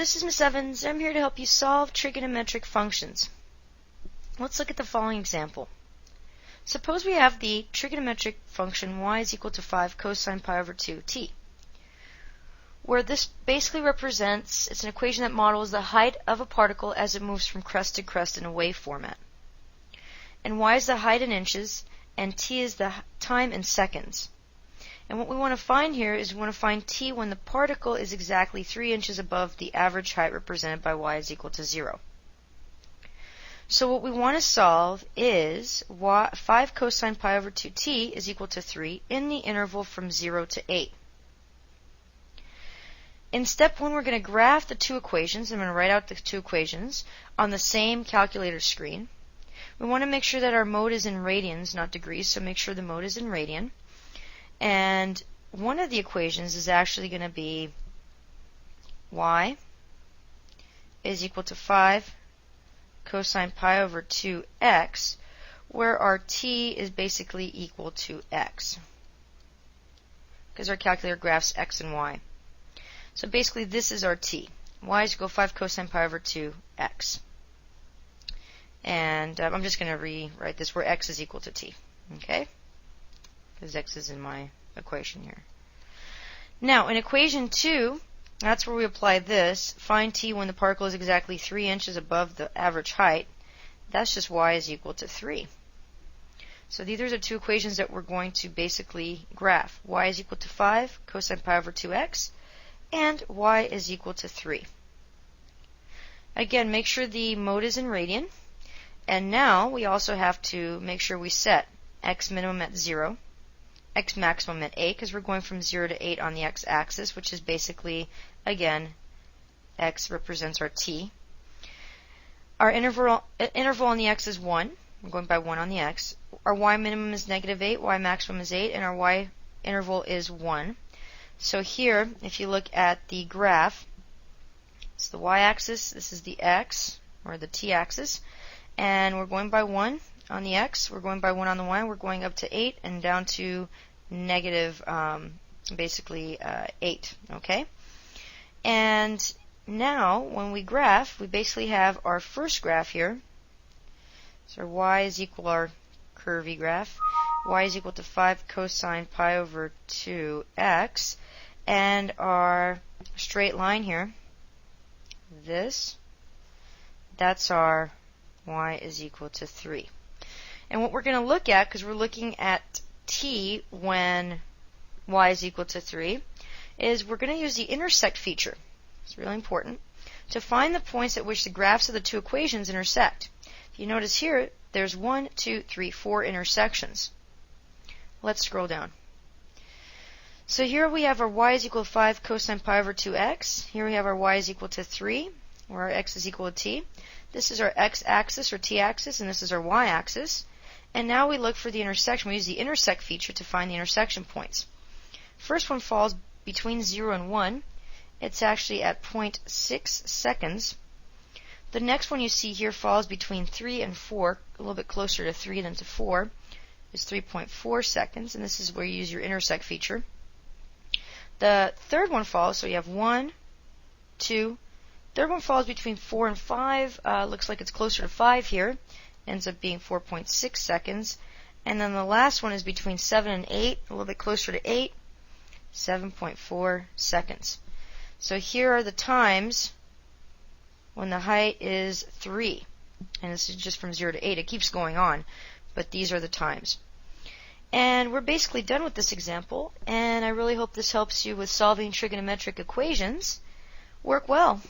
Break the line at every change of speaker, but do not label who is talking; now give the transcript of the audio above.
This is Miss Evans. I'm here to help you solve trigonometric functions. Let's look at the following example. Suppose we have the trigonometric function y is equal to 5 cosine pi over 2t, where this basically represents, it's an equation that models the height of a particle as it moves from crest to crest in a wave format. And y is the height in inches, and t is the time in seconds. And what we want to find here is we want to find t when the particle is exactly 3 inches above the average height represented by y is equal to 0. So what we want to solve is 5 cosine pi over 2t is equal to 3 in the interval from 0 to 8. In step 1, we're going to graph the two equations. I'm going to write out the two equations on the same calculator screen. We want to make sure that our mode is in radians, not degrees, so make sure the mode is in radian. And one of the equations is actually going to be y is equal to 5 cosine pi over 2x, where our t is basically equal to x, because our calculator graphs x and y. So basically this is our t. Y is equal to 5 cosine pi over 2x. And I'm just going to rewrite this where x is equal to t. Okay? Because x is in my equation here. Now, in equation 2, that's where we apply this. Find t when the particle is exactly 3 inches above the average height. That's just y is equal to 3. So these are the two equations that we're going to basically graph. Y is equal to 5 cosine pi over 2x, and y is equal to 3. Again, make sure the mode is in radian. And now we also have to make sure we set x minimum at 0, x maximum at 8, because we're going from 0 to 8 on the x-axis, which is basically, again, x represents our t. Our interval on the x is 1. We're going by 1 on the x. Our y minimum is negative 8, y maximum is 8, and our y interval is 1. So here, if you look at the graph, it's the y-axis, this is the x, or the t-axis, and we're going by 1 on the x, we're going by 1 on the y, we're going up to 8 and down to negative, basically 8, okay? And now, when we graph, we basically have our first graph here. So y is equal to our curvy graph. Y is equal to 5 cosine pi over 2x. And our straight line here, that's our y is equal to 3. And what we're going to look at, because we're looking at t when y is equal to 3, is we're going to use the intersect feature. It's really important to find the points at which the graphs of the two equations intersect. If you notice here, there's 1, 2, 3, 4 intersections. Let's scroll down. So here we have our y is equal to 5 cosine pi over 2x. Here we have our y is equal to 3, where our x is equal to t. This is our x-axis or t-axis, and this is our y-axis. And now we look for the intersection. We use the intersect feature to find the intersection points. First one falls between 0 and 1. It's actually at 0.6 seconds. The next one you see here falls between 3 and 4, a little bit closer to 3 than to 4. It's 3.4 seconds, and this is where you use your intersect feature. The third one falls, so you have 1, 2. Third one falls between 4 and 5. Looks like it's closer to 5 here. Ends up being 4.6 seconds. And then the last one is between 7 and 8, a little bit closer to 8, 7.4 seconds. So here are the times when the height is 3. And this is just from 0 to 8. It keeps going on, but these are the times. And we're basically done with this example, and I really hope this helps you with solving trigonometric equations. Work well.